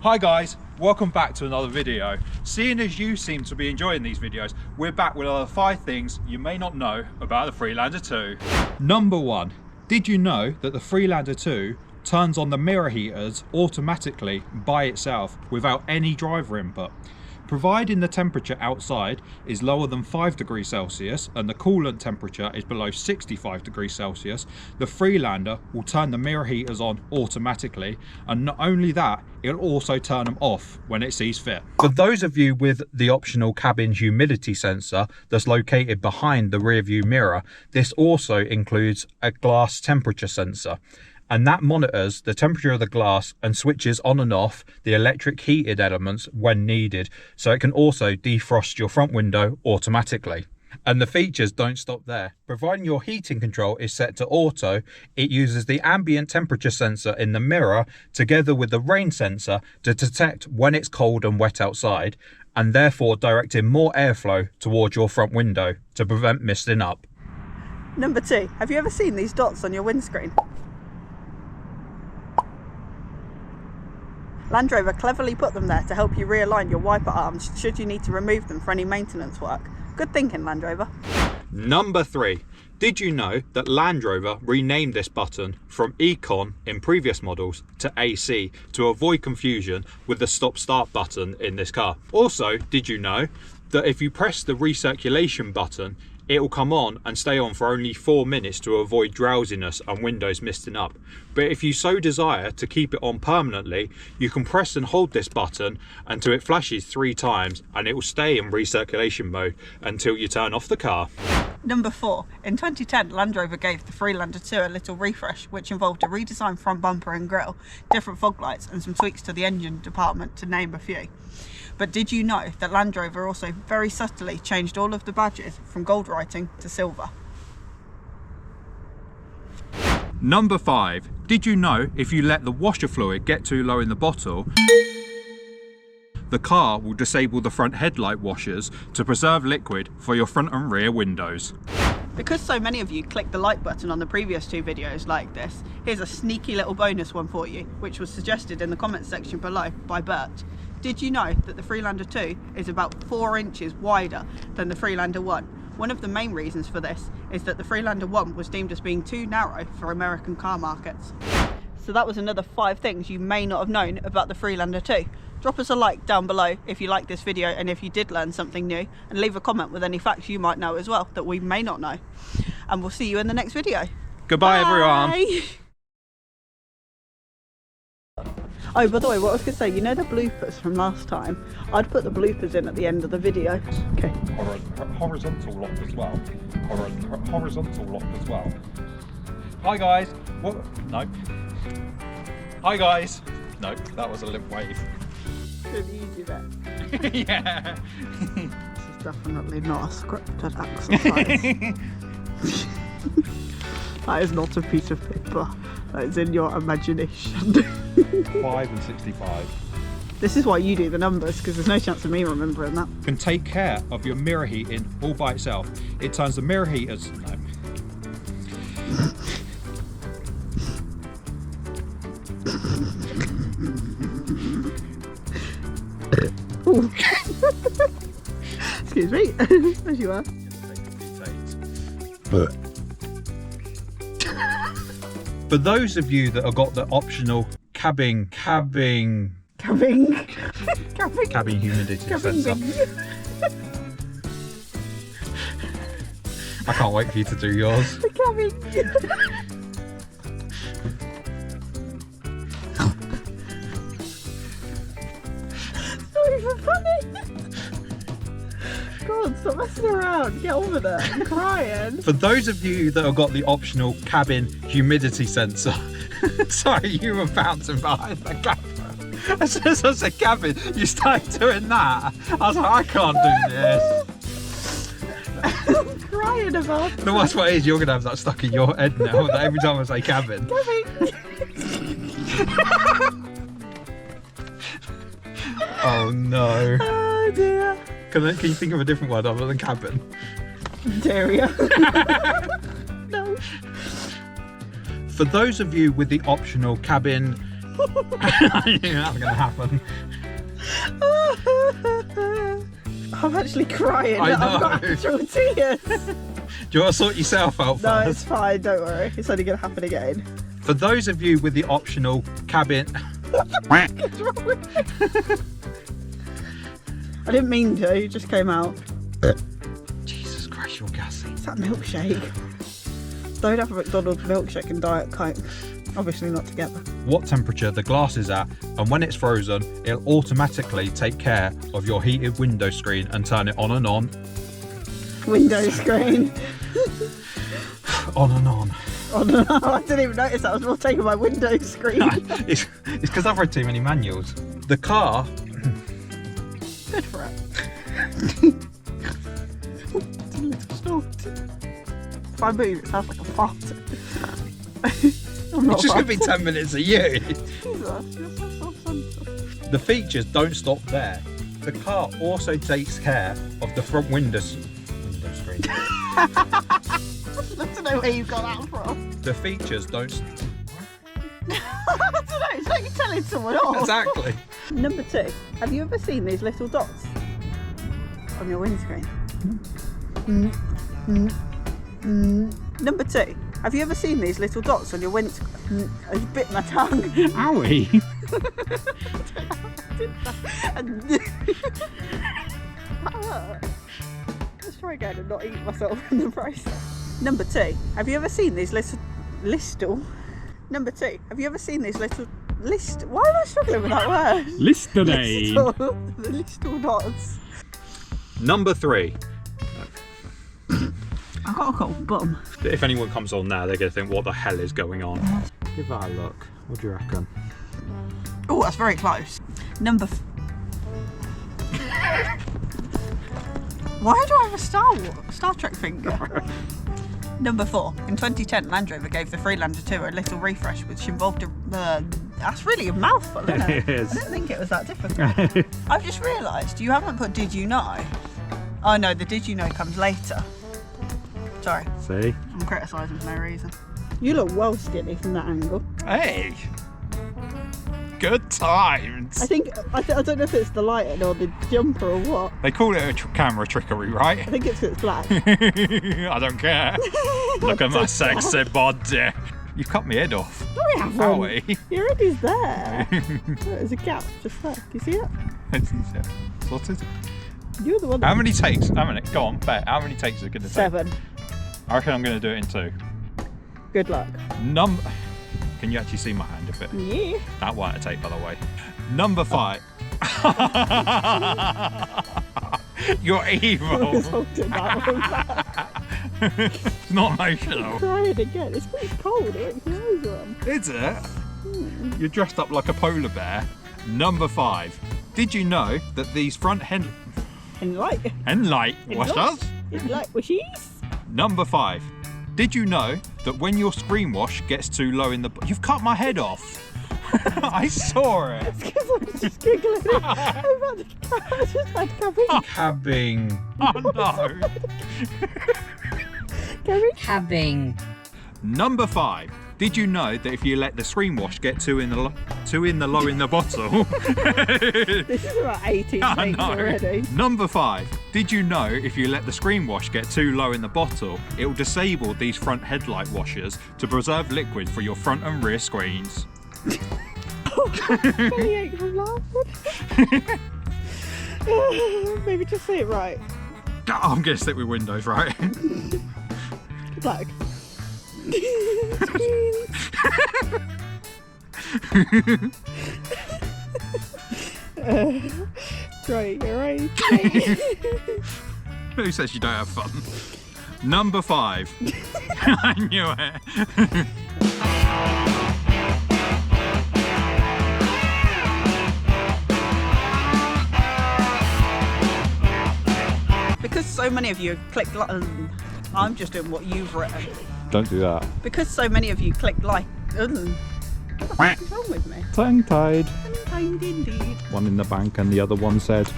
Hi guys, welcome back to another video. Seeing as you seem to be enjoying these videos, we're back with another 5 things you may not know about the Freelander 2. Number 1. Did you know that the Freelander 2 turns on the mirror heaters automatically by itself without any driver input? Providing the temperature outside is lower than 5 degrees Celsius and the coolant temperature is below 65 degrees Celsius, the Freelander will turn the mirror heaters on automatically, and not only that, it'll also turn them off when it sees fit. For those of you with the optional cabin humidity sensor that's located behind the rear view mirror, this also includes a glass temperature sensor, and that monitors the temperature of the glass and switches on and off the electric heated elements when needed, so it can also defrost your front window automatically. And the features don't stop there. Providing your heating control is set to auto, it uses the ambient temperature sensor in the mirror together with the rain sensor to detect when it's cold and wet outside, and therefore directing more airflow towards your front window to prevent misting up. Number 2, have you ever seen these dots on your windscreen? Land Rover cleverly put them there to help you realign your wiper arms should you need to remove them for any maintenance work. Good thinking, Land Rover. Number 3. Did you know that Land Rover renamed this button from Econ in previous models to AC to avoid confusion with the stop-start button in this car? Also, did you know that if you press the recirculation button, it will come on and stay on for only 4 minutes to avoid drowsiness and windows misting up. But if you so desire to keep it on permanently, you can press and hold this button until it flashes 3 times and it will stay in recirculation mode until you turn off the car. Number 4. In 2010, Land Rover gave the Freelander 2 a little refresh, which involved a redesigned front bumper and grille, different fog lights and some tweaks to the engine department, to name a few. But did you know that Land Rover also very subtly changed all of the badges from gold writing to silver? Number 5. Did you know if you let the washer fluid get too low in the bottle, the car will disable the front headlight washers to preserve liquid for your front and rear windows? Because so many of you clicked the like button on the previous 2 videos like this, here's a sneaky little bonus one for you, which was suggested in the comments section below by Bert. Did you know that the Freelander 2 is about 4 inches wider than the Freelander 1? One of the main reasons for this is that the Freelander 1 was deemed as being too narrow for American car markets. So that was another 5 things you may not have known about the Freelander 2. Drop us a like down below if you liked this video and if you did learn something new, and leave a comment with any facts you might know as well that we may not know. And we'll see you in the next video. Goodbye, everyone. Oh, by the way, what I was going to say, you know the bloopers from last time? I'd put the bloopers in at the end of the video. Okay. Horizontal lock as well. Horizontal lock as well. Hi guys. What? No. Hi guys. No, that was a limp wave. Really easy bit. Yeah. This is definitely not a scripted exercise. That is not a piece of paper. That is in your imagination. 5 and 65. This is why you do the numbers, because there's no chance of me remembering that. Can take care of your mirror heating all by itself. It turns the mirror heaters. No. Excuse me. As you are. For those of you that have got the optional cabin humidity sensor, I can't wait for you to do yours. The cabin. Not even funny. God, stop messing around. Get on with it. I'm crying. For those of you that have got the optional cabin humidity sensor, sorry, you were bouncing behind the camera. As soon as I said cabin, you started doing that. I was like, I can't do this. I'm crying about it. The worst part is you're going to have that stuck in your head now that every time I say cabin. Oh no. Oh dear. Can you think of a different word other than cabin? Interior. No. For those of you with the optional cabin I knew that was going to happen. I'm actually crying. I I've know. got actual tears. Do you want to sort yourself out No, first? it's fine, don't worry. It's only going to happen again. For those of you with the optional cabin... What's wrong with me? I didn't mean to, it just came out. Jesus Christ, you're gassy. It's that milkshake. Don't have a McDonald's milkshake and Diet Coke. Obviously not together. What temperature the glass is at, and when it's frozen, it'll automatically take care of your heated window screen and turn it on and on. Window screen. On and on. Oh no, I didn't even notice that. I was more taking my window screen. It's because I've read too many manuals. The car... Good for it. It's a little snort. If I move, it sounds like a fart. I'm not It's just going to be farting. 10 minutes of you. Jesus, you're so self-centered. The features don't stop there. The car also takes care of the front window screen. I don't know where you got that from. The features don't... I don't know, it's like you're telling someone else. Exactly. Number 2, have you ever seen these little dots on your windscreen? Number 2, have you ever seen these little dots on your windscreen? I bit my tongue. Owie. That hurt. Let's try again and not eat myself in the process. Number 2, have you ever seen these little... Number 2, have you ever seen these little... Why am I struggling with that word? Listerine. The little dots. Number 3. I got a cold bum. If anyone comes on now, they're going to think, what the hell is going on? Give that a look. What do you reckon? Oh, that's very close. Number... Why do I have a Star Trek finger? Number 4. In 2010, Land Rover gave the Freelander 2 a little refresh, which involved a... that's really a mouthful, isn't it? It is. I didn't think it was that difficult. I've just realised you haven't put Did You Know? Oh no, the Did You Know comes later. Sorry, See? I'm criticising for no reason. You look well skinny from that angle. Hey! Good times! I think, I don't know if it's the lighting or the jumper or what. They call it a camera trickery, right? I think it's 'cause it's black. I don't care. Look at my sexy body. You cut my head off. No, I haven't. Owie. Your head is there. Look, there's a gap just there. Can you see it? Sorted. You're the one How that... many takes? How many? Go on, bet. How many takes are it going to take? 7. I reckon I'm going to do it in 2. Good luck. Can you actually see my hand a bit? Yeah. That weren't a take, by the way. Number 5. You're evil. I was holding that one back. It's not emotional. Crying again. It's pretty cold. It makes your eyes run. Is it? You're dressed up like a polar bear. Number 5. Did you know that these front And light. headlight washers? It's like wishies. Number 5. Did you know that when your screen wash gets too low in the... You've cut my head off. I saw it. It's because I'm just giggling about the cat. I just had cabbage. Cabbing. Oh no. Cabbage. Having. Number 5. Did you know that if you let the screen wash get too in the low in the bottle? This is about 18 I takes know. already. Number 5. Did you know if you let the screen wash get too low in the bottle, it will disable these front headlight washers to preserve liquid for your front and rear screens? Belly ache from laughing. Maybe just say it right. I'm going to stick with Windows, right? Black. Try your eyes. Who says you don't have fun? Number 5. I knew it. Because so many of you click like... I'm just doing what you've written. Don't do that. Because so many of you click like... What the fuck is wrong with me? Tongue-tied. Unkind indeed. One in the bank and the other one said,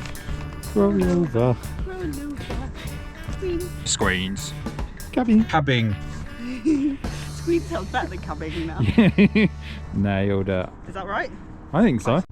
roll over. Roll over. Screen. Screens. Cabbing. Screen. We sound better than coming now. Nailed it. Is that right? I think so.